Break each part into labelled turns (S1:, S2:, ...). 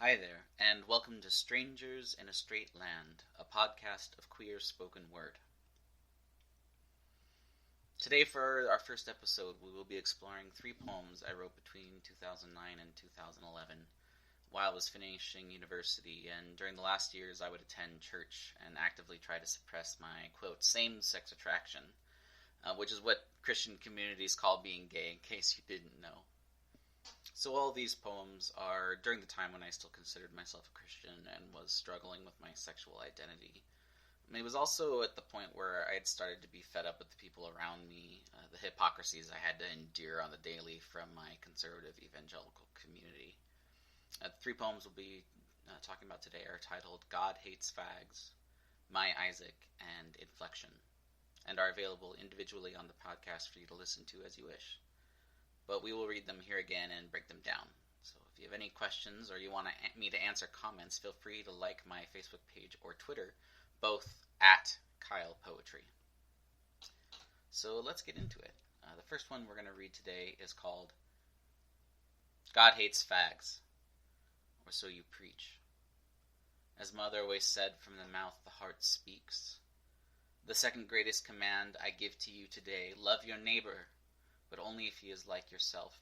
S1: Hi there, and welcome to Strangers in a Straight Land, a podcast of queer spoken word. Today, for our first episode, we will be exploring 3 poems I wrote between 2009 and 2011 while I was finishing university, and during the last years I would attend church and actively try to suppress my, quote, same-sex attraction, which is what Christian communities call being gay, in case you didn't know. So all these poems are during the time when I still considered myself a Christian and was struggling with my sexual identity. And it was also at the point where I had started to be fed up with the people around me, the hypocrisies I had to endure on the daily from my conservative evangelical community. The 3 poems we'll be talking about today are titled God Hates Fags, My Isaac, and Inflection, and are available individually on the podcast for you to listen to as you wish. But we will read them here again and break them down. So if you have any questions or you want me to answer comments, feel free to like my Facebook page or Twitter, both at Kyle Poetry. So let's get into it. The first one we're going to read today is called God Hates Fags, or So You Preach. As Mother always said, from the mouth the heart speaks. The second greatest command I give to you today, love your neighbor, but only if he is like yourself.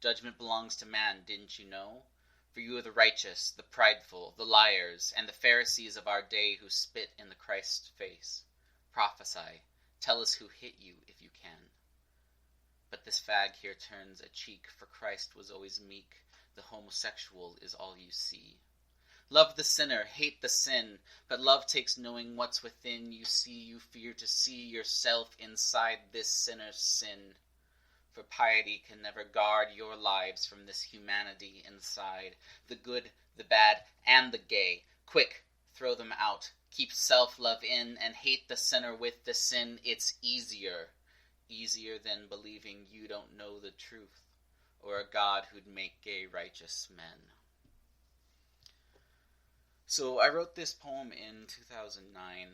S1: Judgment belongs to man, didn't you know? For you are the righteous, the prideful, the liars, and the Pharisees of our day who spit in the Christ's face. Prophesy, tell us who hit you if you can. But this fag here turns a cheek, for Christ was always meek. The homosexual is all you see. Love the sinner, hate the sin, but love takes knowing what's within. You see, you fear to see yourself inside this sinner's sin. For piety can never guard your lives from this humanity inside. The good, the bad, and the gay. Quick, throw them out. Keep self-love in and hate the sinner with the sin. It's easier. Easier than believing you don't know the truth, or a God who'd make gay righteous men. So I wrote this poem in 2009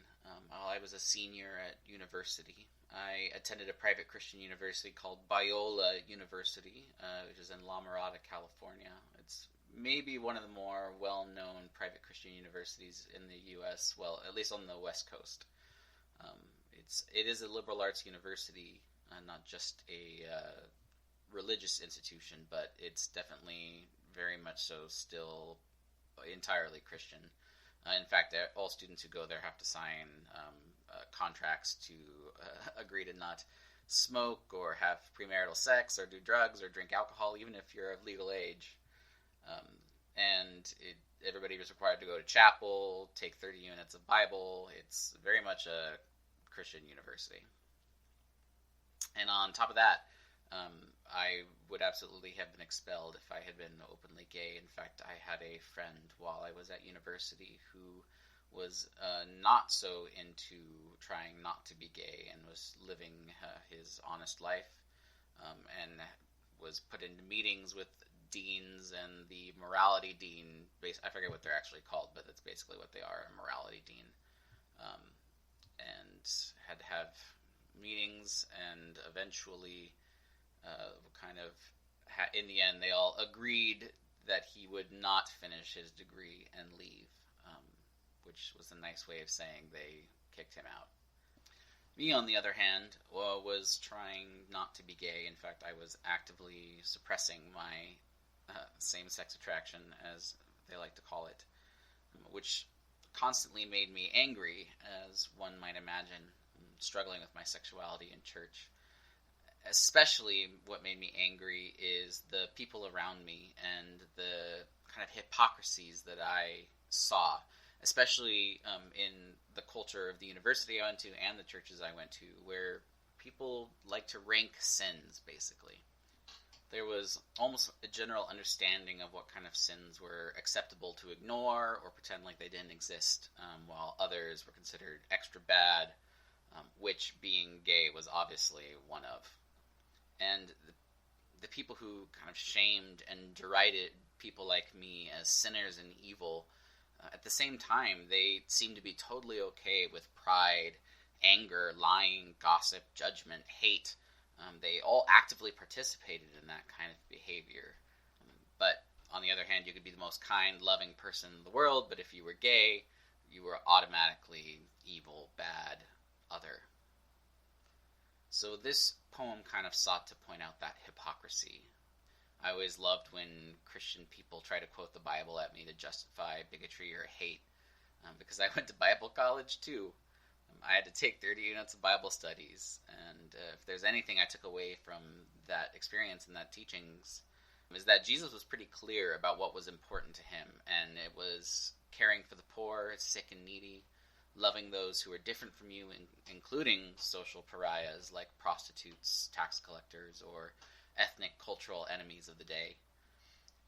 S1: while I was a senior at university. I attended a private Christian university called Biola University, which is in La Mirada, California. It's maybe one of the more well-known private Christian universities in the U.S., well, at least on the West Coast. It is a liberal arts university, not just a religious institution, but it's definitely very much so still entirely Christian. In fact, all students who go there have to sign contracts to agree to not smoke or have premarital sex or do drugs or drink alcohol, even if you're of legal age. Everybody was required to go to chapel, take 30 units of Bible. It's very much a Christian university. And on top of that, I would absolutely have been expelled if I had been openly gay. In fact, I had a friend while I was at university who was not so into trying not to be gay and was living his honest life, and was put into meetings with deans and the morality dean. I forget what they're actually called, but that's basically what they are, a morality dean, and had to have meetings, and eventually in the end, they all agreed that he would not finish his degree and leave, which was a nice way of saying they kicked him out. Me, on the other hand, was trying not to be gay. In fact, I was actively suppressing my same-sex attraction, as they like to call it, which constantly made me angry, as one might imagine, struggling with my sexuality in church. Especially what made me angry is the people around me and the kind of hypocrisies that I saw, especially in the culture of the university I went to and the churches I went to, where people like to rank sins, basically. There was almost a general understanding of what kind of sins were acceptable to ignore or pretend like they didn't exist, while others were considered extra bad, which being gay was obviously one of. And the people who kind of shamed and derided people like me as sinners and evil, at the same time, they seemed to be totally okay with pride, anger, lying, gossip, judgment, hate. They all actively participated in that kind of behavior. But On the other hand, you could be the most kind, loving person in the world, but if you were gay, you were automatically evil, bad, other. So this poem kind of sought to point out that hypocrisy. I always loved when Christian people try to quote the Bible at me to justify bigotry or hate, because I went to Bible college too. I had to take 30 units of Bible studies, and if there's anything I took away from that experience and that teachings, is that Jesus was pretty clear about what was important to him, and it was caring for the poor, sick, and needy, loving those who are different from you, including social pariahs like prostitutes, tax collectors, or ethnic cultural enemies of the day.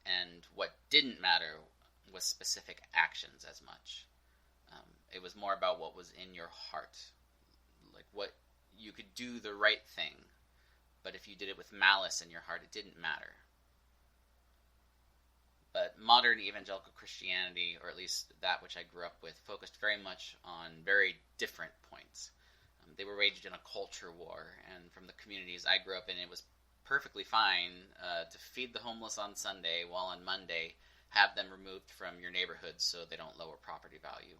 S1: And what didn't matter was specific actions as much. It was more about what was in your heart. Like, what you could do the right thing, but if you did it with malice in your heart, it didn't matter. But modern evangelical Christianity, or at least that which I grew up with, focused very much on very different points. They were waged in a culture war, and from the communities I grew up in, it was perfectly fine to feed the homeless on Sunday, while on Monday have them removed from your neighborhood so they don't lower property value.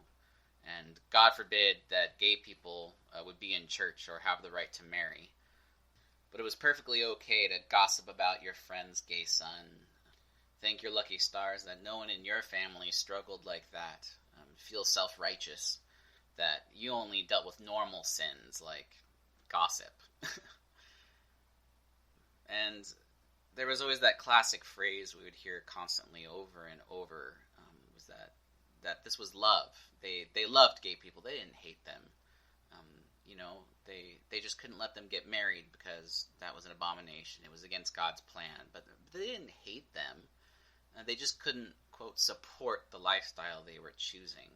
S1: And God forbid that gay people would be in church or have the right to marry. But it was perfectly okay to gossip about your friend's gay son. Thank your lucky stars that no one in your family struggled like that. Feel self-righteous that you only dealt with normal sins like gossip. And there was always that classic phrase we would hear constantly over and over, was that this was love. They loved gay people. They didn't hate them. They just couldn't let them get married because that was an abomination. It was against God's plan. But they didn't hate them. They just couldn't, quote, support the lifestyle they were choosing.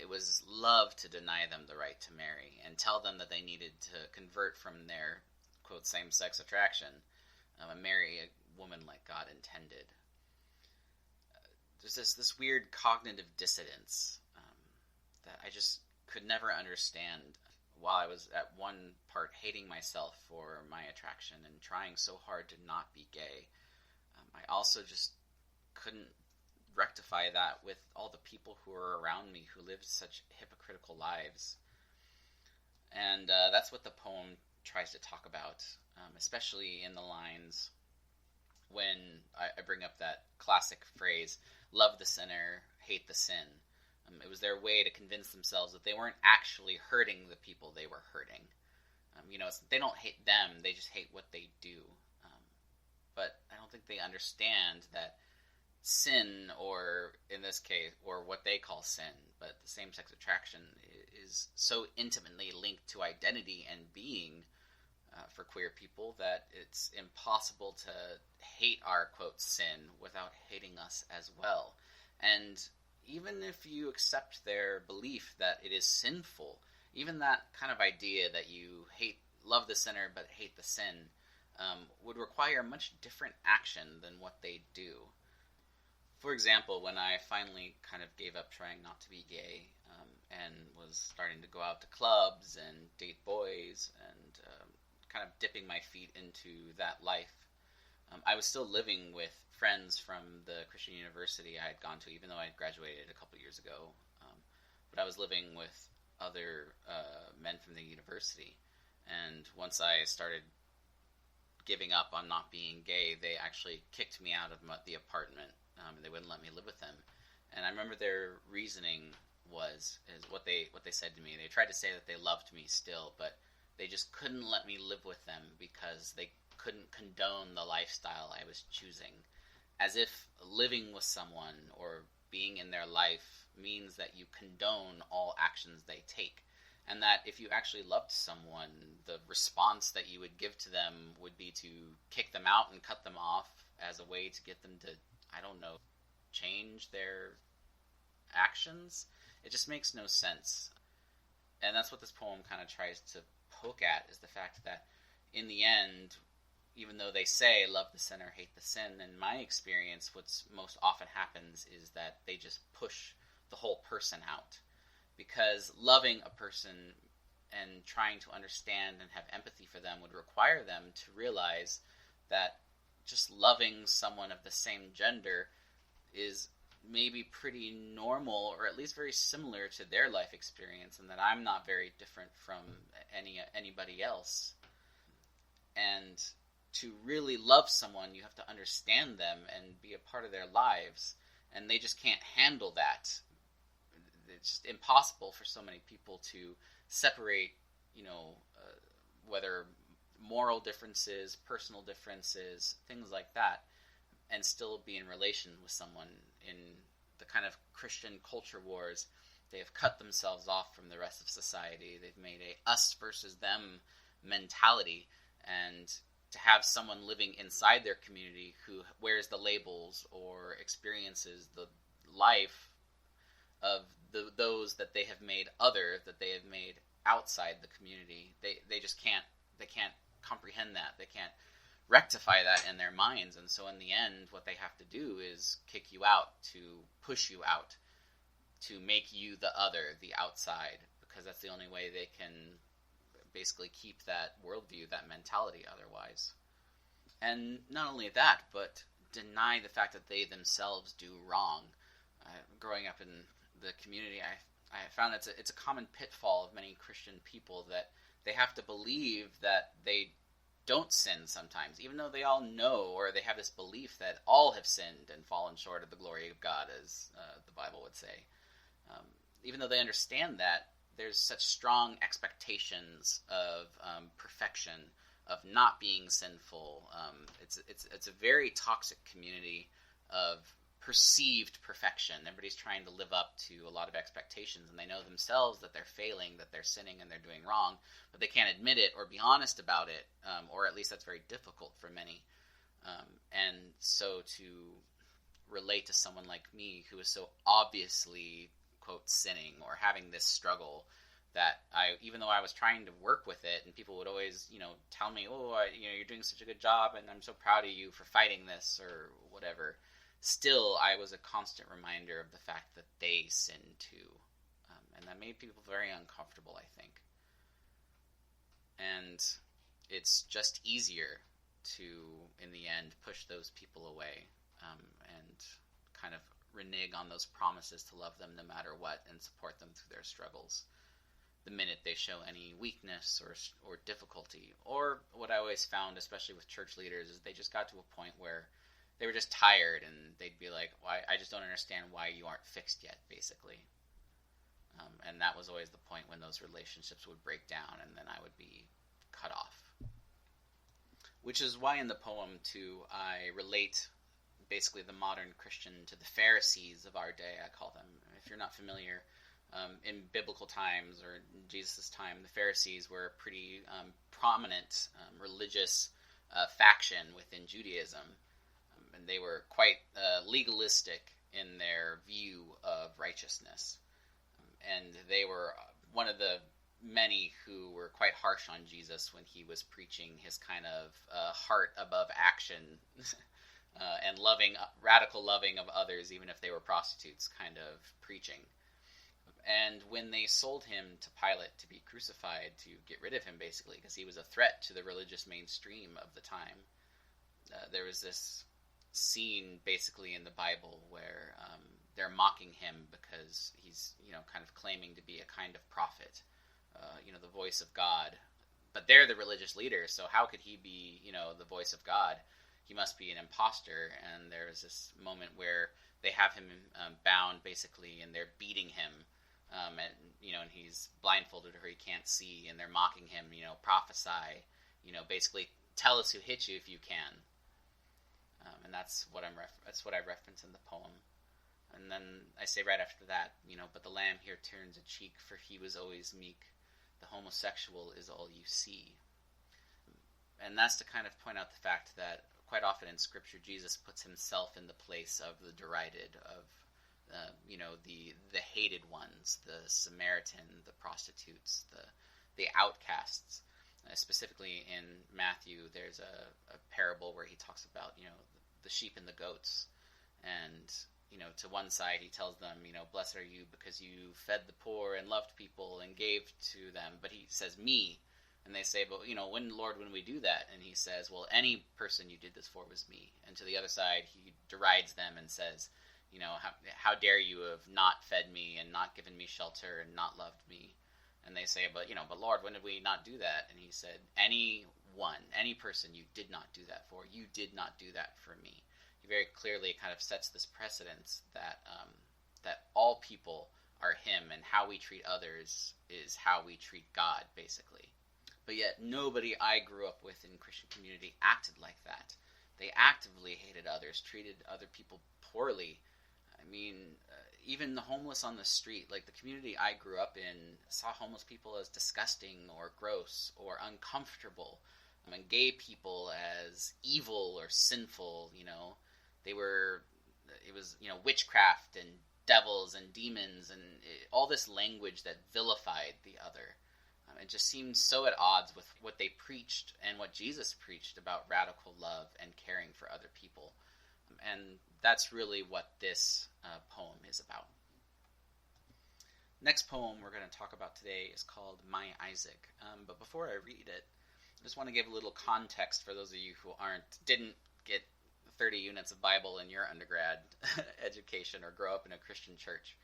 S1: It was love to deny them the right to marry and tell them that they needed to convert from their, quote, same-sex attraction and marry a woman like God intended. There's this weird cognitive dissonance that I just could never understand, while I was at one part hating myself for my attraction and trying so hard to not be gay. I also just couldn't rectify that with all the people who were around me who lived such hypocritical lives. And that's what the poem tries to talk about, especially in the lines when I bring up that classic phrase, love the sinner, hate the sin. It was their way to convince themselves that they weren't actually hurting the people they were hurting. They don't hate them, they just hate what they do. But I don't think they understand that sin, or in this case, or what they call sin, but the same-sex attraction is so intimately linked to identity and being for queer people that it's impossible to hate our, quote, sin without hating us as well. And even if you accept their belief that it is sinful, even that kind of idea that you love the sinner but hate the sin would require much different action than what they do. For example, when I finally kind of gave up trying not to be gay and was starting to go out to clubs and date boys and kind of dipping my feet into that life, I was still living with friends from the Christian university I had gone to, even though I had graduated a couple years ago. But I was living with other men from the university. And once I started giving up on not being gay, they actually kicked me out of the apartment. And they wouldn't let me live with them. And I remember their reasoning is what they said to me. They tried to say that they loved me still, but they just couldn't let me live with them because they couldn't condone the lifestyle I was choosing. As if living with someone or being in their life means that you condone all actions they take. And that if you actually loved someone, the response that you would give to them would be to kick them out and cut them off as a way to get them to, change their actions. It just makes no sense. And that's what this poem kind of tries to poke at, is the fact that in the end, even though they say love the sinner, hate the sin, in my experience, what's most often happens is that they just push the whole person out. Because loving a person and trying to understand and have empathy for them would require them to realize that just loving someone of the same gender may be pretty normal, or at least very similar to their life experience, and that I'm not very different from anybody else. And to really love someone, you have to understand them and be a part of their lives, and they just can't handle that. It's just impossible for so many people to separate, whether moral differences, personal differences, things like that, and still be in relation with someone. In the kind of Christian culture wars, they have cut themselves off from the rest of society. They've made a us versus them mentality, and to have someone living inside their community who wears the labels or experiences the life of those that they have made other, that they have made outside the community, they just can't comprehend that. They can't rectify that in their minds, and so in the end what they have to do is kick you out, to push you out, to make you the other, the outside, because that's the only way they can basically keep that worldview, that mentality otherwise. And not only that, but deny the fact that they themselves do wrong. Growing up in the community, I found it's a common pitfall of many Christian people that they have to believe that they don't sin sometimes, even though they all know, or they have this belief that all have sinned and fallen short of the glory of God, as the Bible would say. Even though they understand that, there's such strong expectations of perfection, of not being sinful. It's a very toxic community of perceived perfection. Everybody's trying to live up to a lot of expectations, and they know themselves that they're failing, that they're sinning, and they're doing wrong, but they can't admit it or be honest about it, or at least that's very difficult for many. And so to relate to someone like me who is so obviously, quote, sinning or having this struggle, that even though I was trying to work with it, and people would always, tell me, you're doing such a good job, and I'm so proud of you for fighting this, or whatever, still I was a constant reminder of the fact that they sin too. And that made people very uncomfortable, I think. And it's just easier to, in the end, push those people away, and kind of renege on those promises to love them no matter what and support them through their struggles the minute they show any weakness or difficulty. Or what I always found, especially with church leaders, is they just got to a point where they were just tired, and they'd be like, I just don't understand why you aren't fixed yet, basically. And that was always the point when those relationships would break down, and then I would be cut off. Which is why in the poem, too, I relate basically the modern Christian to the Pharisees of our day, I call them. If you're not familiar, in biblical times, or in Jesus' time, the Pharisees were a pretty prominent religious faction within Judaism. And they were quite legalistic in their view of righteousness. And they were one of the many who were quite harsh on Jesus when he was preaching his kind of heart above action and radical loving of others, even if they were prostitutes, kind of preaching. And when they sold him to Pilate to be crucified, to get rid of him, basically, because he was a threat to the religious mainstream of the time, there was this scene, basically, in the Bible where they're mocking him because he's, kind of claiming to be a kind of prophet, the voice of God. But they're the religious leaders, so how could he be, the voice of God? He must be an imposter. And there's this moment where they have him bound, basically, and they're beating him. And he's blindfolded or he can't see, and they're mocking him, prophesy, basically tell us who hit you if you can. And that's what I reference in the poem. And then I say right after that, but the lamb here turns a cheek, for he was always meek. The homosexual is all you see. And that's to kind of point out the fact that quite often in Scripture, Jesus puts himself in the place of the derided, of the hated ones, the Samaritan, the prostitutes, the outcasts. Specifically in Matthew, there's a parable where he talks about, the sheep and the goats. And, to one side he tells them, blessed are you because you fed the poor and loved people and gave to them. But he says, me. And they say, but, when, Lord, when we do that? And he says, well, any person you did this for was me. And to the other side, he derides them and says, how dare you have not fed me and not given me shelter and not loved me? And they say, but Lord, when did we not do that? And he said, any person you did not do that for, you did not do that for me. He very clearly kind of sets this precedence that all people are him, and how we treat others is how we treat God, basically. But yet nobody I grew up with in Christian community acted like that. They actively hated others, treated other people poorly. I mean, even the homeless on the street, like the community I grew up in, saw homeless people as disgusting or gross or uncomfortable, and gay people as evil or sinful. It was witchcraft and devils and demons and all this language that vilified the other. It just seemed so at odds with what they preached and what Jesus preached about radical love and caring for other people. And that's really what this poem is about. Next poem we're going to talk about today is called My Isaac. But before I read it, I just want to give a little context for those of you who didn't get 30 units of Bible in your undergrad education or grow up in a Christian church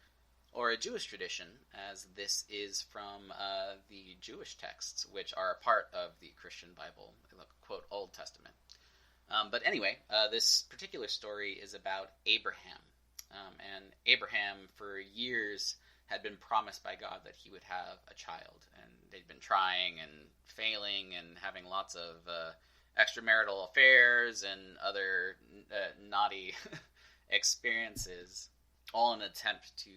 S1: or a Jewish tradition, as this is from the Jewish texts, which are a part of the Christian Bible, quote, Old Testament. But anyway, this particular story is about Abraham. And Abraham, for years, had been promised by God that he would have a child. And they'd been trying and failing and having lots of extramarital affairs and other naughty experiences, all in an attempt to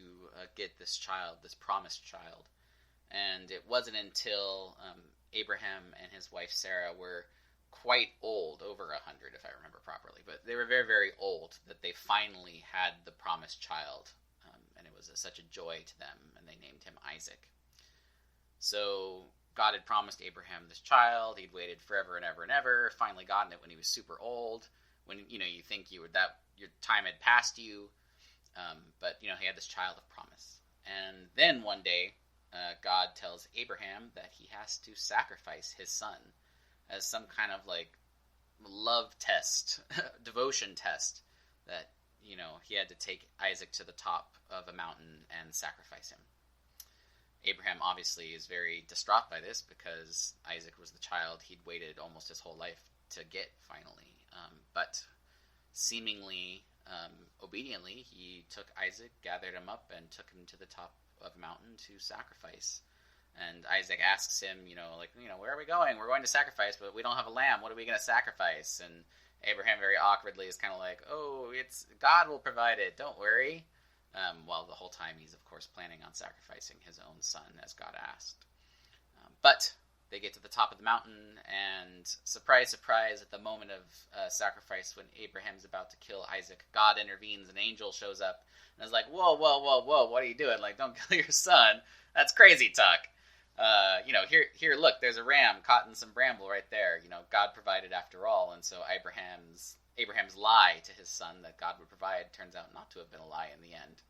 S1: get this child, this promised child. And it wasn't until Abraham and his wife Sarah were quite old, over 100 if I remember properly, but they were very, very old, that they finally had the promised child, and it was such a joy to them, and they named him Isaac. So God had promised Abraham this child. He'd waited forever and ever and ever, finally gotten it when he was super old, when you think your time had passed you, but he had this child of promise. And then one day God tells Abraham that he has to sacrifice his son as some kind of love test, devotion test, that he had to take Isaac to the top of a mountain and sacrifice him. Abraham obviously is very distraught by this, because Isaac was the child he'd waited almost his whole life to get finally. But seemingly obediently, he took Isaac, gathered him up, and took him to the top of a mountain to sacrifice. And Isaac asks him, where are we going? We're going to sacrifice, but we don't have a lamb. What are we going to sacrifice? And Abraham very awkwardly is kind of like, it's God will provide it. Don't worry. While the whole time he's, of course, planning on sacrificing his own son as God asked. But they get to the top of the mountain, and surprise, surprise, at the moment of sacrifice, when Abraham's about to kill Isaac, God intervenes. An angel shows up and is like, whoa, what are you doing? Don't kill your son. That's crazy talk. Here, look, there's a ram caught in some bramble right there. God provided after all. And so Abraham's lie to his son that God would provide turns out not to have been a lie in the end.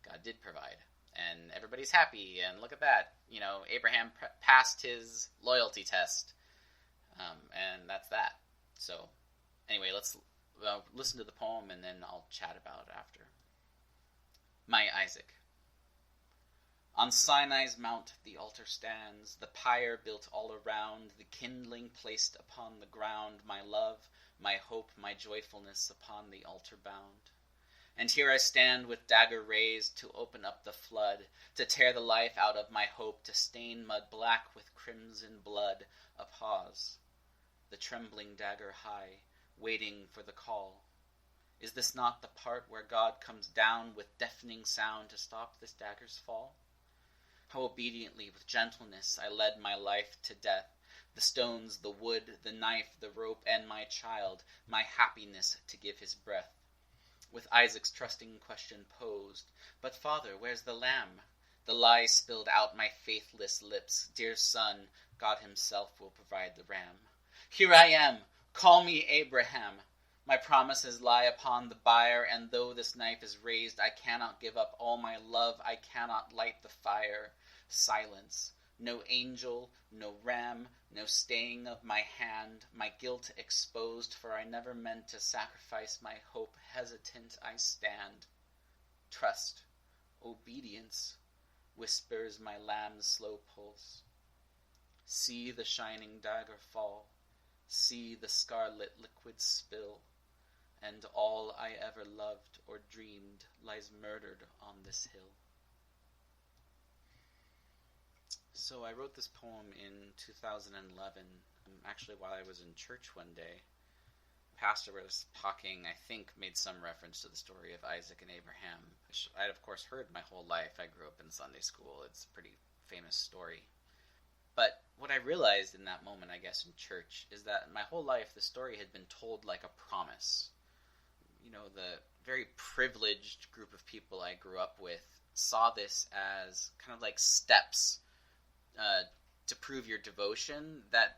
S1: God did provide. And everybody's happy, and look at that. Abraham passed his loyalty test. And that's that. So, anyway, let's listen to the poem, and then I'll chat about it after. My Isaac. On Sinai's mount the altar stands, the pyre built all around, the kindling placed upon the ground, my love, my hope, my joyfulness upon the altar bound. And here I stand with dagger raised to open up the flood, to tear the life out of my hope, to stain mud black with crimson blood. A pause, the trembling dagger high, waiting for the call. Is this not the part where God comes down with deafening sound to stop this dagger's fall? How obediently, with gentleness, I led my life to death, the stones, the wood, the knife, the rope, and my child, my happiness to give his breath. With Isaac's trusting question posed, but Father, where's the lamb? The lie spilled out my faithless lips, dear son, God himself will provide the ram. Here I am, call me Abraham. My promises lie upon the bier, and though this knife is raised, I cannot give up all my love, I cannot light the fire. Silence, no angel, no ram, no staying of my hand, my guilt exposed, for I never meant to sacrifice my hope, hesitant I stand. trust, obedience, whispers my lamb's slow pulse. See the shining dagger fall, see the scarlet liquid spill, and all I ever loved or dreamed lies murdered on this hill. So I wrote this poem in 2011, actually while I was in church one day. Pastor was talking, I think, made some reference to the story of Isaac and Abraham, which I'd of course heard my whole life. I grew up in Sunday school. It's a pretty famous story. But what I realized in that moment, I guess, in church, is that my whole life the story had been told like a promise. You know, the very privileged group of people I grew up with saw this as kind of like steps to prove your devotion that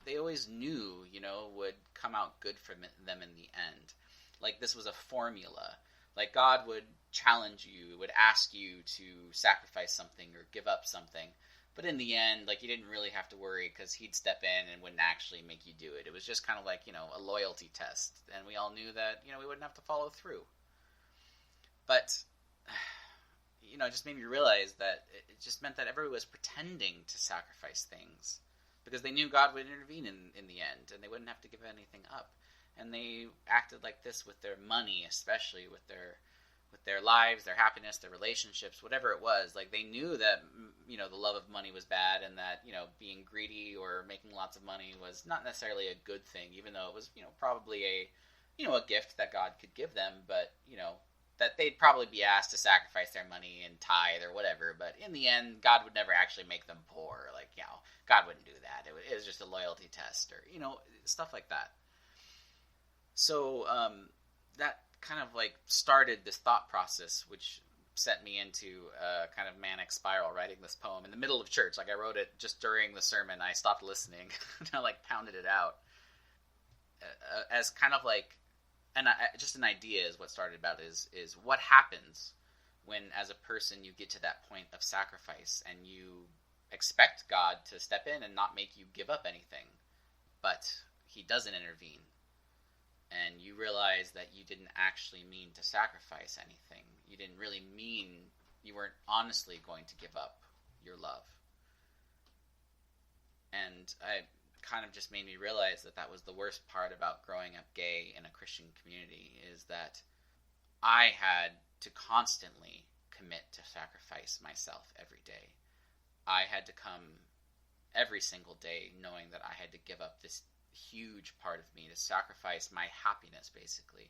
S1: they always knew, you know, would come out good for them in the end. Like this was a formula. Like God would challenge you, would ask you to sacrifice something or give up something. But in the end, like, you didn't really have to worry because he'd step in and wouldn't actually make you do it. It was just kind of like, you know, a loyalty test. And we all knew that, you know, we wouldn't have to follow through. But, you know, it just made me realize that it just meant that everyone was pretending to sacrifice things because they knew God would intervene in the end and they wouldn't have to give anything up. And they acted like this with their money, especially with their lives, their happiness, their relationships, whatever it was. Like, they knew that, you know, the love of money was bad and that, you know, being greedy or making lots of money was not necessarily a good thing, even though it was, you know, probably a gift that God could give them, but, you know, that they'd probably be asked to sacrifice their money and tithe or whatever, but in the end, God would never actually make them poor. Like, you know, God wouldn't do that. It was just a loyalty test or, you know, stuff like that. So, that kind of like started this thought process, which sent me into a kind of manic spiral writing this poem in the middle of church. Like, I wrote it just during the sermon. I stopped listening and I like pounded it out as kind of like, just an idea is what started about is what happens when, as a person, you get to that point of sacrifice and you expect God to step in and not make you give up anything, but he doesn't intervene. And you realize that you didn't actually mean to sacrifice anything. You didn't really mean, you weren't honestly going to give up your love. And I kind of just made me realize that was the worst part about growing up gay in a Christian community, is that I had to constantly commit to sacrifice myself every day. I had to come every single day knowing that I had to give up this huge part of me, to sacrifice my happiness, basically,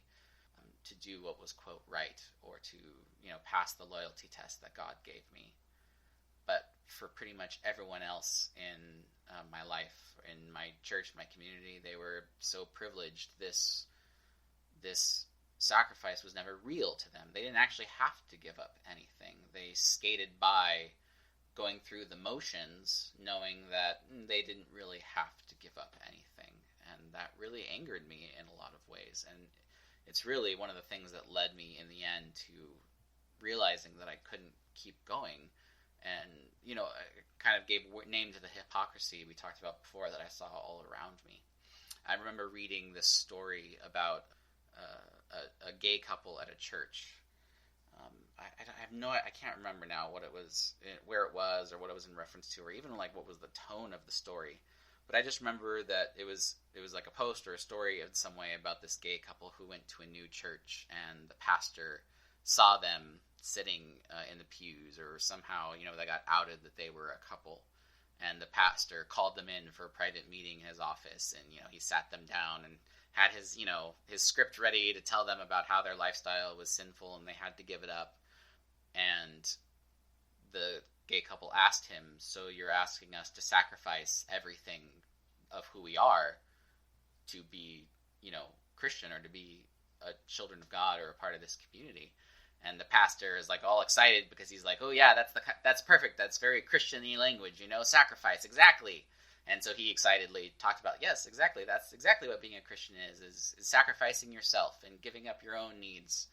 S1: to do what was, quote, right, or to, you know, pass the loyalty test that God gave me. But for pretty much everyone else in my life, in my church, my community, they were so privileged. This sacrifice was never real to them. They didn't actually have to give up anything. They skated by, going through the motions, knowing that they didn't really have to give up anything. And that really angered me in a lot of ways. And it's really one of the things that led me in the end to realizing that I couldn't keep going. And, you know, I kind of gave name to the hypocrisy we talked about before that I saw all around me. I remember reading this story about a gay couple at a church. I can't remember now what it was, where it was, or what it was in reference to, or even like what was the tone of the story. But I just remember that it was like a post or a story in some way about this gay couple who went to a new church, and the pastor saw them sitting in the pews, or somehow, you know, they got outed that they were a couple. And the pastor called them in for a private meeting in his office, and, you know, he sat them down and had his, you know, his script ready to tell them about how their lifestyle was sinful and they had to give it up. And the gay couple asked him, so you're asking us to sacrifice everything of who we are to be, you know, Christian, or to be children of God or a part of this community? And the pastor is like all excited because he's like, oh yeah, that's perfect. That's very Christian-y language, you know, sacrifice, exactly. And so he excitedly talked about, yes, exactly. That's exactly what being a Christian is sacrificing yourself and giving up your own needs,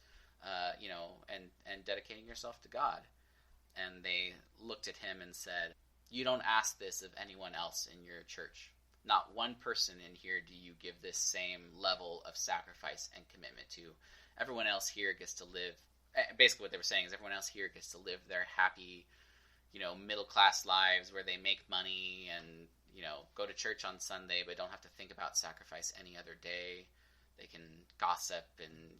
S1: you know, and dedicating yourself to God. And they looked at him and said, you don't ask this of anyone else in your church. Not one person in here do you give this same level of sacrifice and commitment to. Everyone else here gets to live basically what they were saying is everyone else here gets to live their happy, middle class lives where they make money and, go to church on Sunday but don't have to think about sacrifice any other day. They can gossip and,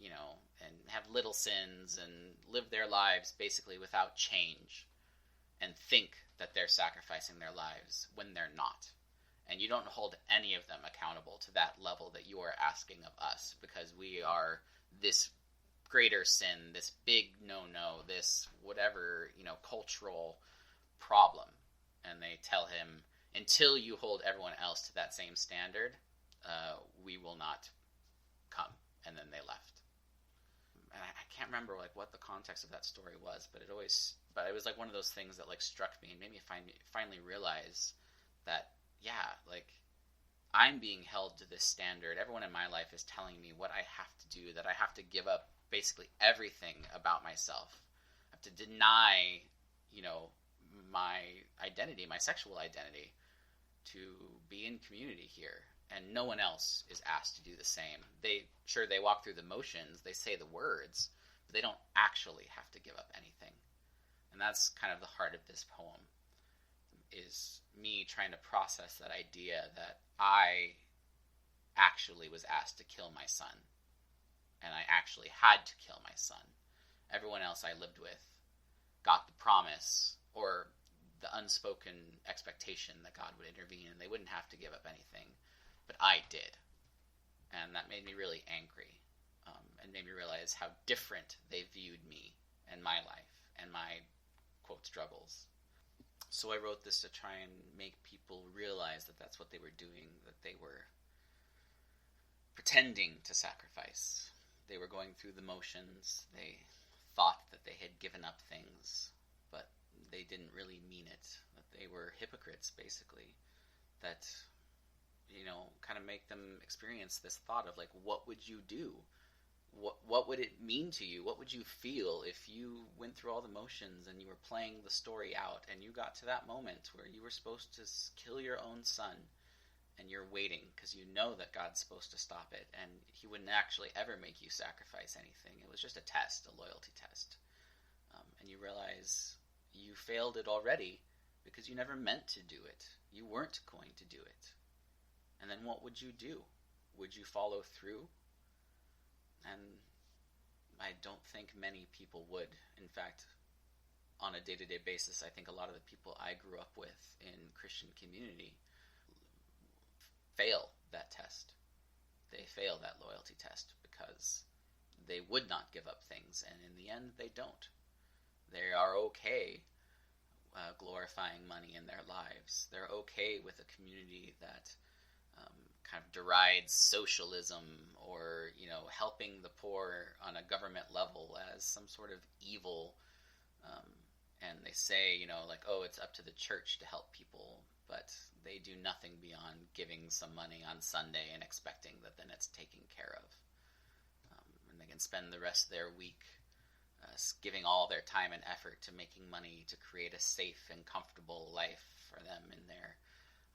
S1: and have little sins and live their lives basically without change and think that they're sacrificing their lives when they're not. And you don't hold any of them accountable to that level that you are asking of us, because we are this greater sin, this big no-no, this whatever, cultural problem. And they tell him, until you hold everyone else to that same standard, we will not come. And then they left. And I can't remember what the context of that story was, but it was one of those things that struck me and made me finally realize that, yeah, I'm being held to this standard. Everyone in my life is telling me what I have to do, that I have to give up basically everything about myself. I have to deny, my identity, my sexual identity, to be in community here. And no one else is asked to do the same. They walk through the motions, they say the words, but they don't actually have to give up anything. And that's kind of the heart of this poem, is me trying to process that idea that I actually was asked to kill my son. And I actually had to kill my son. Everyone else I lived with got the promise or the unspoken expectation that God would intervene and they wouldn't have to give up anything. But I did. And that made me really angry, and made me realize how different they viewed me and my life and my, quote, struggles. So I wrote this to try and make people realize that that's what they were doing, that they were pretending to sacrifice. They were going through the motions. They thought that they had given up things, but they didn't really mean it. That they were hypocrites, basically. That, kind of make them experience this thought of, what would you do? What would it mean to you? What would you feel if you went through all the motions and you were playing the story out and you got to that moment where you were supposed to kill your own son and you're waiting because you know that God's supposed to stop it and he wouldn't actually ever make you sacrifice anything. It was just a test, a loyalty test. And you realize you failed it already because you never meant to do it. You weren't going to do it. And then what would you do? Would you follow through? And I don't think many people would. In fact, on a day-to-day basis, I think a lot of the people I grew up with in Christian community fail that test. They fail that loyalty test because they would not give up things, and in the end, they don't. They are okay glorifying money in their lives. They're okay with a community that kind of derides socialism or, helping the poor on a government level as some sort of evil. And they say, oh, it's up to the church to help people, but they do nothing beyond giving some money on Sunday and expecting that then it's taken care of. And they can spend the rest of their week giving all their time and effort to making money to create a safe and comfortable life for them in their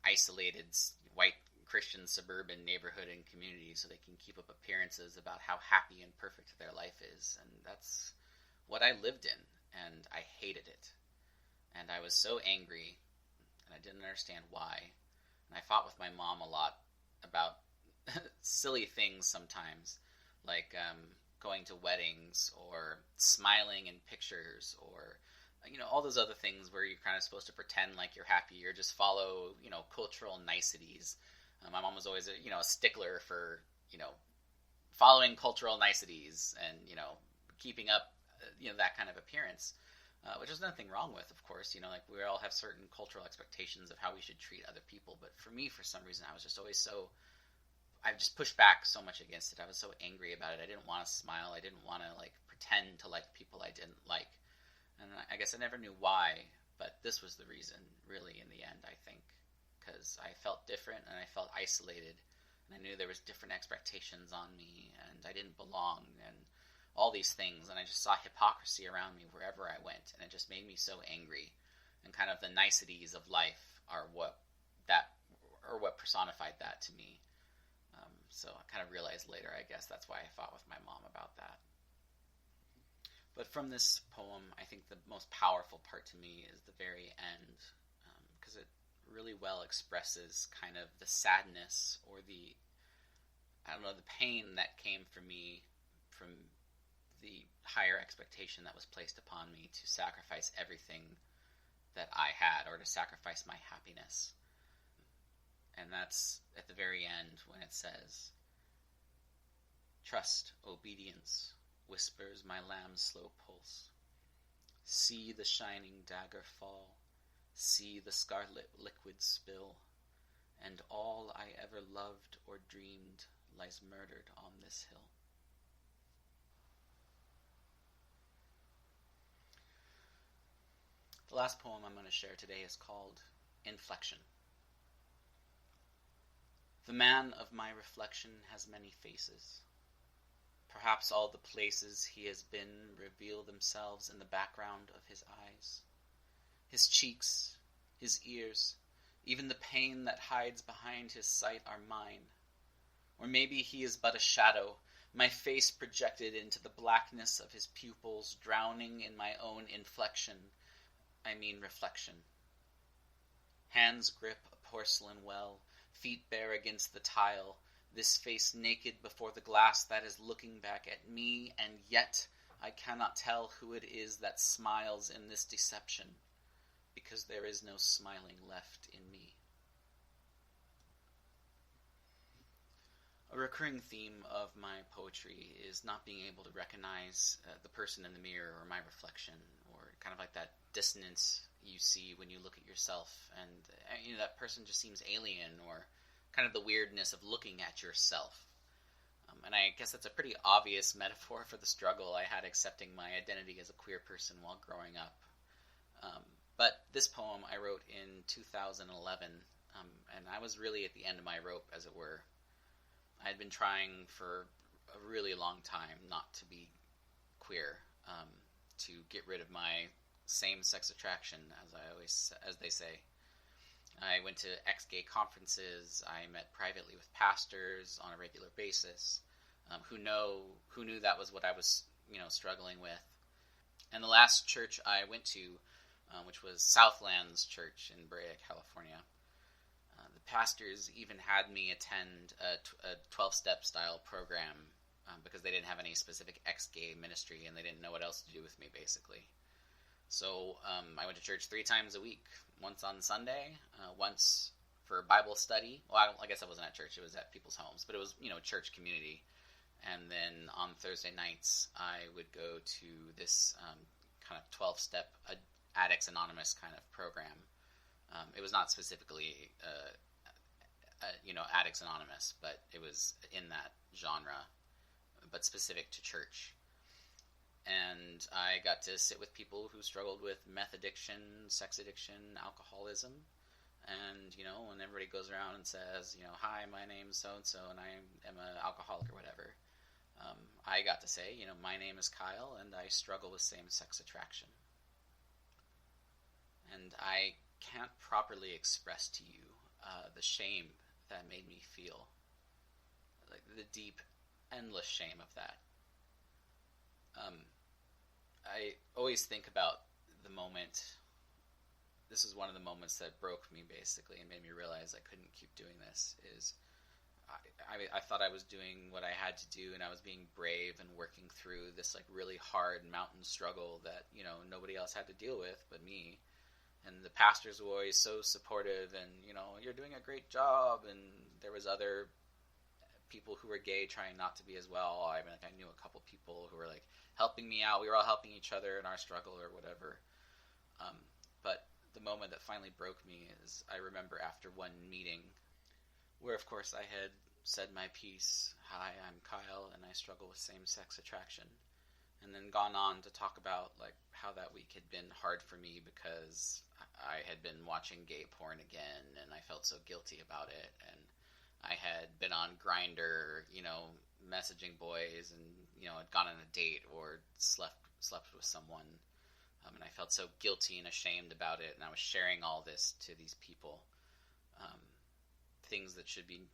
S1: isolated white Christian suburban neighborhood and community so they can keep up appearances about how happy and perfect their life is. And that's what I lived in, and I hated it. And I was so angry, and I didn't understand why. And I fought with my mom a lot about silly things sometimes, like going to weddings or smiling in pictures or all those other things where you're kind of supposed to pretend like you're happy or just follow, cultural niceties. My mom was always a stickler for, following cultural niceties and, keeping up, that kind of appearance, which there's nothing wrong with, of course. We all have certain cultural expectations of how we should treat other people. But for me, for some reason, I was just always I just pushed back so much against it. I was so angry about it. I didn't want to smile. I didn't want to, pretend to like people I didn't like. And I guess I never knew why, but this was the reason, really, in the end, I think. Because I felt different and I felt isolated and I knew there was different expectations on me and I didn't belong and all these things, and I just saw hypocrisy around me wherever I went, and it just made me so angry. And kind of the niceties of life are what personified that to me. So I kind of realized later, I guess that's why I fought with my mom about that. But from this poem, I think the most powerful part to me is the very end, because it really well expresses kind of the sadness or the pain that came for me from the higher expectation that was placed upon me to sacrifice everything that I had, or to sacrifice my happiness. And that's at the very end when it says, "Trust, obedience, whispers my lamb's slow pulse. See the shining dagger fall, see the scarlet liquid spill, and all I ever loved or dreamed lies murdered on this hill." The last poem I'm going to share today is called Inflection. The man of my reflection has many faces. Perhaps all the places he has been reveal themselves in the background of his eyes. His cheeks, his ears, even the pain that hides behind his sight are mine. Or maybe he is but a shadow, my face projected into the blackness of his pupils, drowning in my own reflection. Hands grip a porcelain well, feet bare against the tile, this face naked before the glass that is looking back at me, and yet I cannot tell who it is that smiles in this deception, because there is no smiling left in me. A recurring theme of my poetry is not being able to recognize the person in the mirror or my reflection, or kind of like that dissonance you see when you look at yourself, and that person just seems alien, or kind of the weirdness of looking at yourself. And I guess that's a pretty obvious metaphor for the struggle I had accepting my identity as a queer person while growing up. But this poem I wrote in 2011, and I was really at the end of my rope, as it were. I had been trying for a really long time not to be queer, to get rid of my same-sex attraction, as they say. I went to ex-gay conferences. I met privately with pastors on a regular basis, who knew that was what I was, struggling with. And the last church I went to, which was Southlands Church in Brea, California, the pastors even had me attend a 12-step style program because they didn't have any specific ex-gay ministry, and they didn't know what else to do with me, basically. So I went to church 3 times a week, once on Sunday, once for Bible study. Well, I guess I wasn't at church, it was at people's homes, but it was, church community. And then on Thursday nights, I would go to this kind of 12-step Addicts Anonymous kind of program. It was not specifically, Addicts Anonymous, but it was in that genre, but specific to church. And I got to sit with people who struggled with meth addiction, sex addiction, alcoholism. And, when everybody goes around and says, "Hi, my name's so-and-so, and I am an alcoholic," or whatever, I got to say, "My name is Kyle, and I struggle with same-sex attraction." And I can't properly express to you the shame that made me feel. Like, the deep, endless shame of that. I always think about the moment. This is one of the moments that broke me, basically, and made me realize I couldn't keep doing this. I thought I was doing what I had to do, and I was being brave and working through this really hard mountain struggle that nobody else had to deal with but me. And the pastors were always so supportive, and "You're doing a great job." And there was other people who were gay trying not to be as well. I knew a couple people who were helping me out. We were all helping each other in our struggle or whatever. But the moment that finally broke me is, I remember after one meeting where, of course, I had said my piece, "Hi, I'm Kyle, and I struggle with same-sex attraction," and then gone on to talk about how that week had been hard for me because I had been watching gay porn again, and I felt so guilty about it, and I had been on Grindr, messaging boys, and had gone on a date or slept with someone, and I felt so guilty and ashamed about it, and I was sharing all this to these people, things that should be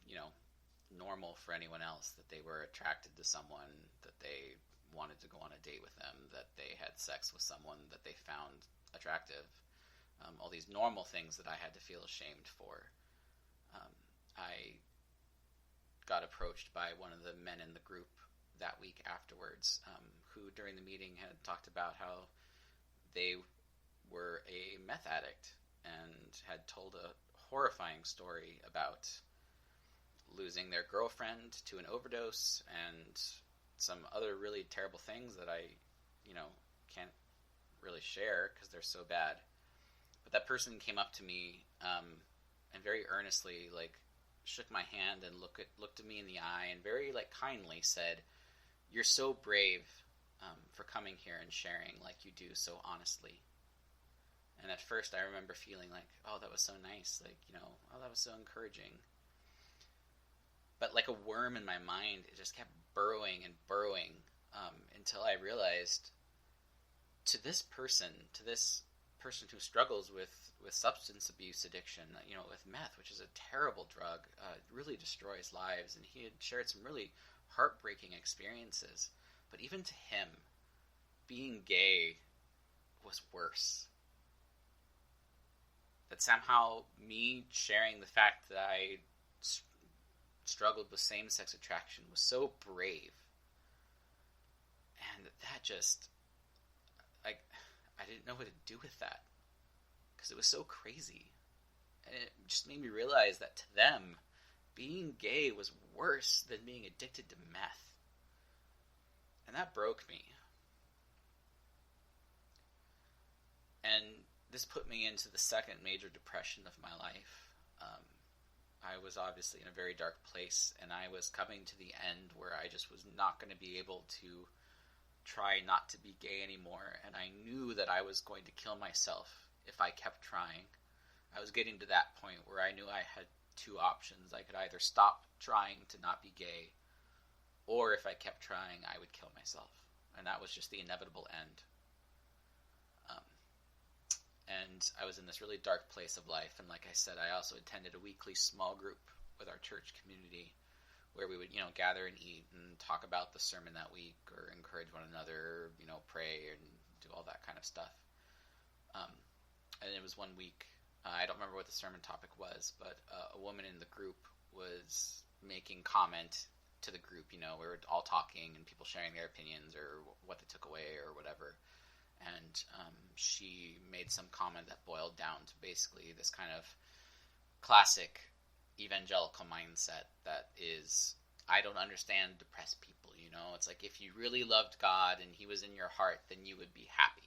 S1: normal for anyone else, that they were attracted to someone, that they wanted to go on a date with them, that they had sex with someone that they found attractive. All these normal things that I had to feel ashamed for. I got approached by one of the men in the group that week afterwards, who during the meeting had talked about how they were a meth addict and had told a horrifying story about losing their girlfriend to an overdose and some other really terrible things that I, can't really share because they're so bad. But that person came up to me and very earnestly, shook my hand and looked at me in the eye and very, kindly said, "You're so brave for coming here and sharing like you do so honestly." And at first I remember feeling like, oh, that was so nice. Oh, that was so encouraging. But like a worm in my mind, it just kept burrowing and burrowing until I realized to this person who struggles with substance abuse addiction, with meth, which is a terrible drug, really destroys lives. And he had shared some really heartbreaking experiences. But even to him, being gay was worse. That somehow me sharing the fact that I struggled with same-sex attraction was so brave. And that just, I didn't know what to do with that. Because it was so crazy. And it just made me realize that to them, being gay was worse than being addicted to meth. And that broke me. And this put me into the second major depression of my life. I was obviously in a very dark place, and I was coming to the end where I just was not going to be able to try not to be gay anymore, and I knew that I was going to kill myself if I kept trying. I was getting to that point where I knew I had two options. I could either stop trying to not be gay, or if I kept trying, I would kill myself. And that was just the inevitable end. And I was in this really dark place of life. And like I said, I also attended a weekly small group with our church community where we would, gather and eat and talk about the sermon that week or encourage one another, pray and do all that kind of stuff. And it was one week, I don't remember what the sermon topic was, but a woman in the group was making comment to the group. We were all talking and people sharing their opinions or what they took away or whatever. And she made some comment that boiled down to basically this kind of classic evangelical mindset that is, I don't understand depressed people, It's like if you really loved God and he was in your heart, then you would be happy.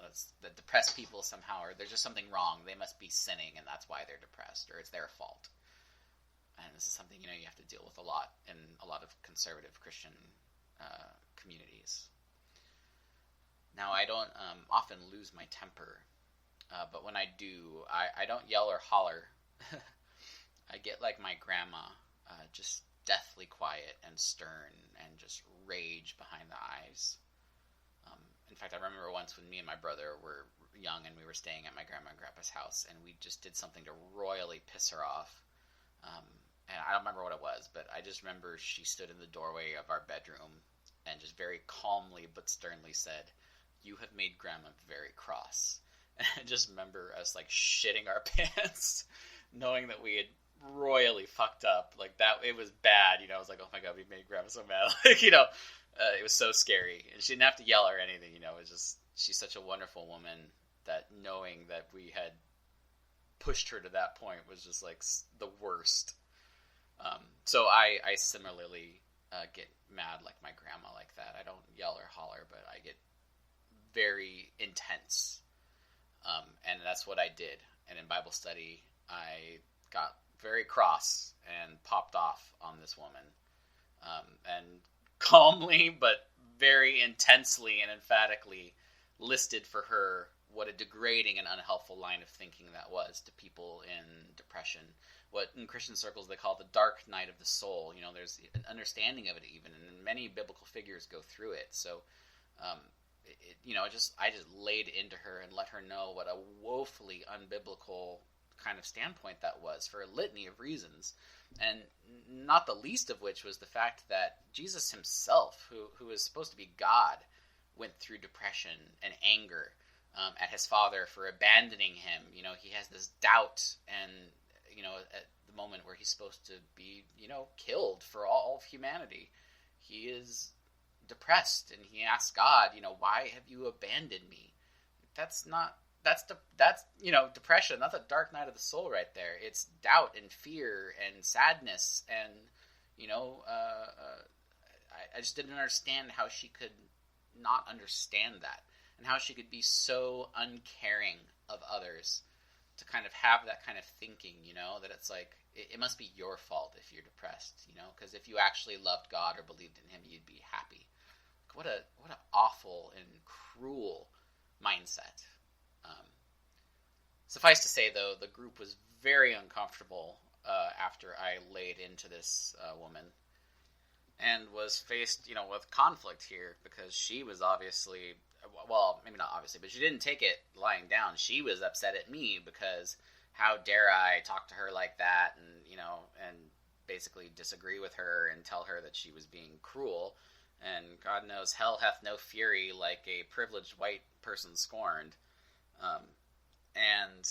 S1: That's that depressed people somehow, or there's just something wrong. They must be sinning and that's why they're depressed, or it's their fault. And this is something, you have to deal with a lot in a lot of conservative Christian communities. Now, I don't often lose my temper, but when I do, I don't yell or holler. I get like my grandma, just deathly quiet and stern and just rage behind the eyes. In fact, I remember once when me and my brother were young and we were staying at my grandma and grandpa's house, and we just did something to royally piss her off. And I don't remember what it was, but I just remember she stood in the doorway of our bedroom and just very calmly but sternly said, "You have made Grandma very cross." And I just remember us shitting our pants, knowing that we had royally fucked up. That, it was bad, I was like, oh my God, we made Grandma so mad. It was so scary. And she didn't have to yell or anything, it was just, she's such a wonderful woman that knowing that we had pushed her to that point was just the worst. So I similarly get mad like my grandma like that. I don't yell or holler, but I get very intense. And that's what I did. And in Bible study, I got very cross and popped off on this woman. And calmly, but very intensely and emphatically listed for her what a degrading and unhelpful line of thinking that was to people in depression. What in Christian circles they call the dark night of the soul. There's an understanding of it even, and many biblical figures go through it. So, I just laid into her and let her know what a woefully unbiblical kind of standpoint that was, for a litany of reasons. And not the least of which was the fact that Jesus himself, who is supposed to be God, went through depression and anger at his Father for abandoning him. He has this doubt, and, at the moment where he's supposed to be, killed for all of humanity, he is depressed, and he asks God, why have you abandoned me? That's depression. That's a dark night of the soul right there. It's doubt and fear and sadness, and I just didn't understand how she could not understand that, and how she could be so uncaring of others, to kind of have that kind of thinking, that it's like, it must be your fault if you're depressed, because if you actually loved God or believed in him, you'd be happy. What an awful and cruel mindset. Suffice to say, though, the group was very uncomfortable after I laid into this woman, and was faced, with conflict here, because she was obviously, well, maybe not obviously, but she didn't take it lying down. She was upset at me because how dare I talk to her like that, and, and basically disagree with her and tell her that she was being cruel. And God knows hell hath no fury like a privileged white person scorned. And,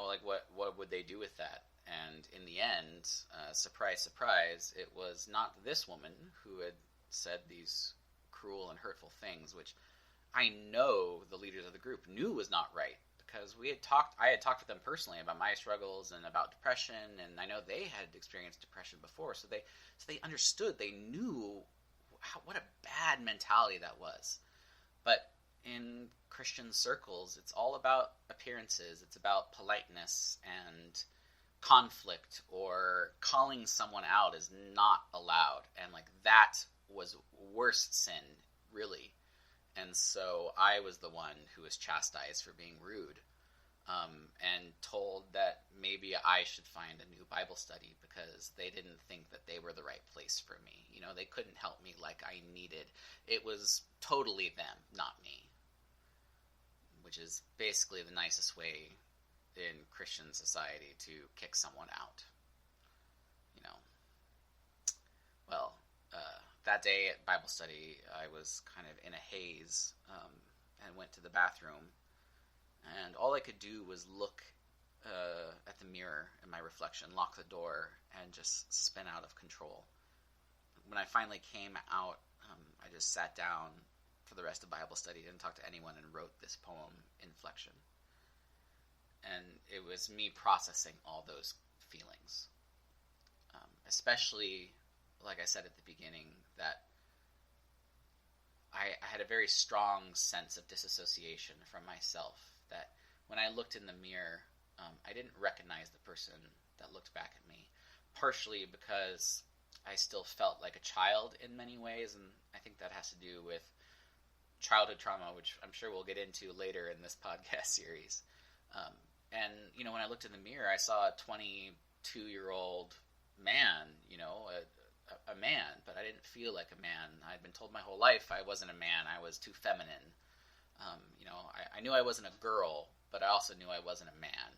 S1: like, what would they do with that? And in the end, surprise, surprise, it was not this woman who had said these cruel and hurtful things, which I know the leaders of the group knew was not right, because I had talked with them personally about my struggles and about depression, and I know they had experienced depression before, so they understood, they knew what a bad mentality that was. But in Christian circles, it's all about appearances. It's about politeness, and conflict or calling someone out is not allowed. And like, that was worst sin, really. And so I was the one who was chastised for being rude, and told that maybe I should find a new Bible study, because they didn't think that they were the right place for me. They couldn't help me like I needed. It was totally them, not me, which is basically the nicest way in Christian society to kick someone out. Well, that day at Bible study, I was kind of in a haze, and went to the bathroom, and all I could do was look at the mirror in my reflection, lock the door, and just spin out of control. When I finally came out, I just sat down for the rest of Bible study, didn't talk to anyone, and wrote this poem, Inflection. And it was me processing all those feelings. Especially, like I said at the beginning, that I had a very strong sense of disassociation from myself, that when I looked in the mirror, I didn't recognize the person that looked back at me, partially because I still felt like a child in many ways, and I think that has to do with childhood trauma, which I'm sure we'll get into later in this podcast series. And, when I looked in the mirror, I saw a 22-year-old man, a man, but I didn't feel like a man. I'd been told my whole life I wasn't a man. I was too feminine. I knew I wasn't a girl, but I also knew I wasn't a man.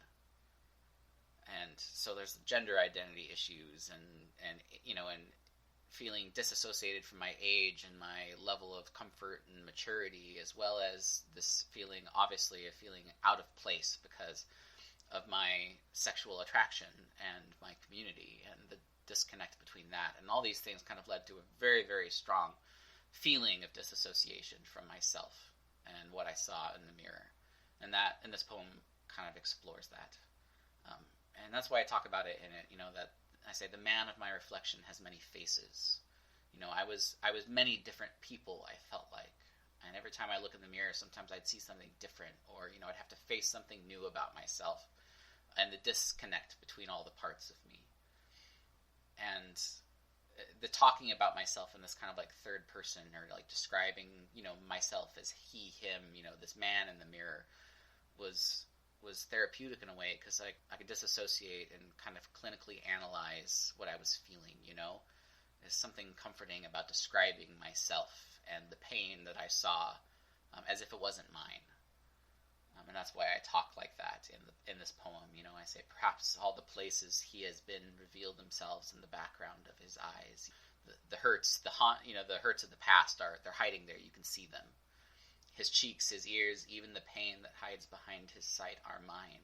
S1: And so there's gender identity issues, and feeling disassociated from my age and my level of comfort and maturity, as well as this feeling, obviously, a feeling out of place because of my sexual attraction and my community, and the disconnect between that. And all these things kind of led to a very, very strong feeling of disassociation from myself and what I saw in the mirror. And this poem kind of explores that. And that's why I talk about it in it, that I say the man of my reflection has many faces. I was many different people, I felt like. And every time I look in the mirror, sometimes I'd see something different, or, I'd have to face something new about myself, and the disconnect between all the parts of me. And the talking about myself in this kind of like third person, or like describing, myself as he, him, this man in the mirror was therapeutic in a way, because I could disassociate and kind of clinically analyze what I was feeling, There's something comforting about describing myself and the pain that I saw as if it wasn't mine. And that's why I talk like that in this poem. I say, perhaps all the places he has been revealed themselves in the background of his eyes. The hurts, the hurts of the past they're hiding there. You can see them. His cheeks, his ears, even the pain that hides behind his sight are mine.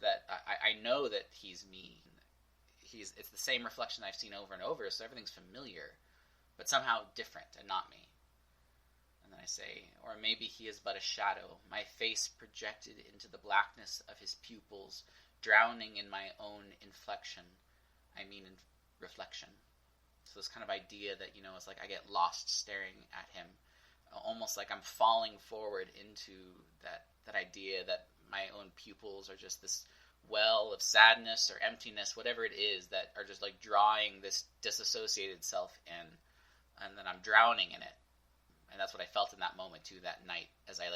S1: That I know that he's me. It's the same reflection I've seen over and over, so everything's familiar, but somehow different and not me. And then I say, or maybe he is but a shadow, my face projected into the blackness of his pupils, drowning in my own inflection. I mean in reflection. So this kind of idea that, it's like I get lost staring at him, almost like I'm falling forward into that idea that my own pupils are just this well of sadness or emptiness, whatever it is, that are just like drawing this disassociated self in, and then I'm drowning in it. And that's what I felt in that moment too, that night, as I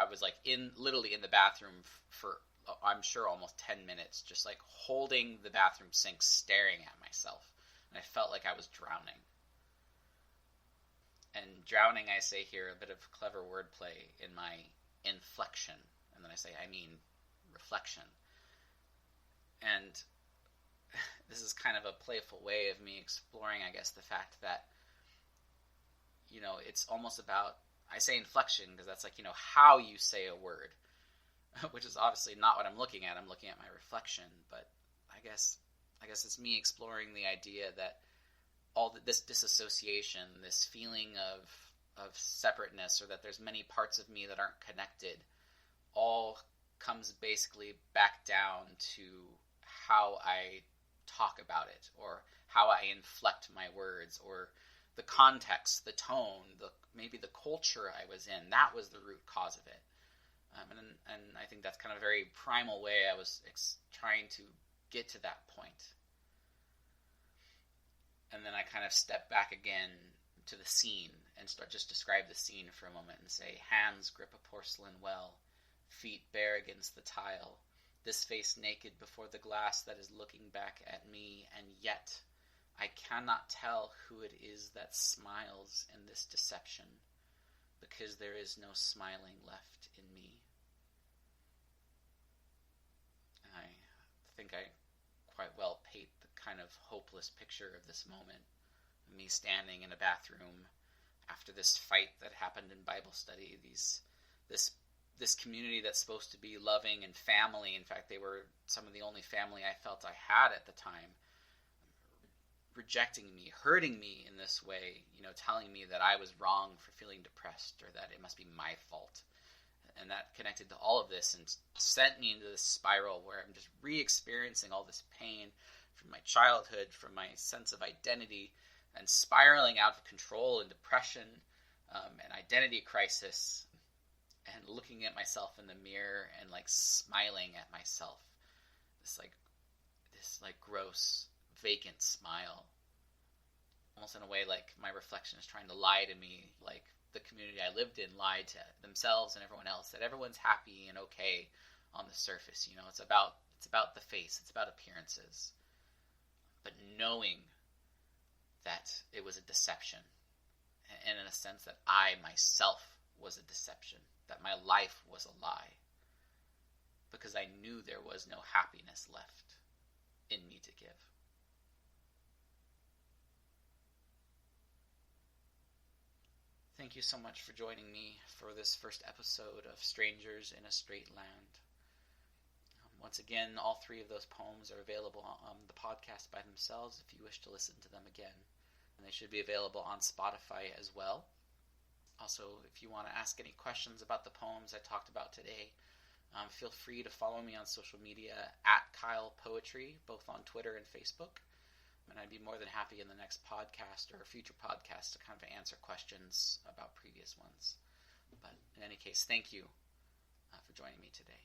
S1: was like literally in the bathroom for I'm sure almost 10 minutes, just like holding the bathroom sink, staring at myself, and I felt like I was drowning. And drowning, I say here, a bit of clever wordplay in my inflection, and then I say, I mean reflection. And this is kind of a playful way of me exploring, I guess, the fact that, it's almost about, I say inflection because that's like, how you say a word, which is obviously not what I'm looking at. I'm looking at my reflection, but I guess it's me exploring the idea that this disassociation, this feeling of separateness, or that there's many parts of me that aren't connected, all comes basically back down to how I talk about it, or how I inflect my words, or the context, the tone, maybe the culture I was in. That was the root cause of it. And I think that's kind of a very primal way I was trying to get to that point. And then I kind of step back again to the scene and just describe the scene for a moment and say, hands grip a porcelain well, feet bare against the tile, this face naked before the glass that is looking back at me, and yet I cannot tell who it is that smiles in this deception, because there is no smiling left in me. I think I quite well paint the kind of hopeless picture of this moment. Me standing in a bathroom after this fight that happened in Bible study. This community that's supposed to be loving and family. In fact, they were some of the only family I felt I had at the time. Rejecting me, hurting me in this way, telling me that I was wrong for feeling depressed, or that it must be my fault. And that connected to all of this and sent me into this spiral where I'm just re-experiencing all this pain from my childhood, from my sense of identity, and spiraling out of control and depression and identity crisis, and looking at myself in the mirror and like smiling at myself. This gross, vacant smile. Almost in a way like my reflection is trying to lie to me, like the community I lived in lied to themselves and everyone else, that everyone's happy and okay on the surface. It's about the face, it's about appearances. But knowing that it was a deception, and in a sense that I myself was a deception, that my life was a lie, because I knew there was no happiness left in me to give. Thank you so much for joining me for this first episode of Strangers in a Straight Land. Once again, all three of those poems are available on the podcast by themselves if you wish to listen to them again. And they should be available on Spotify as well. Also, if you want to ask any questions about the poems I talked about today, feel free to follow me on social media at Kyle Poetry, both on Twitter and Facebook. And I'd be more than happy in the next podcast or future podcast to kind of answer questions about previous ones. But in any case, thank you for joining me today.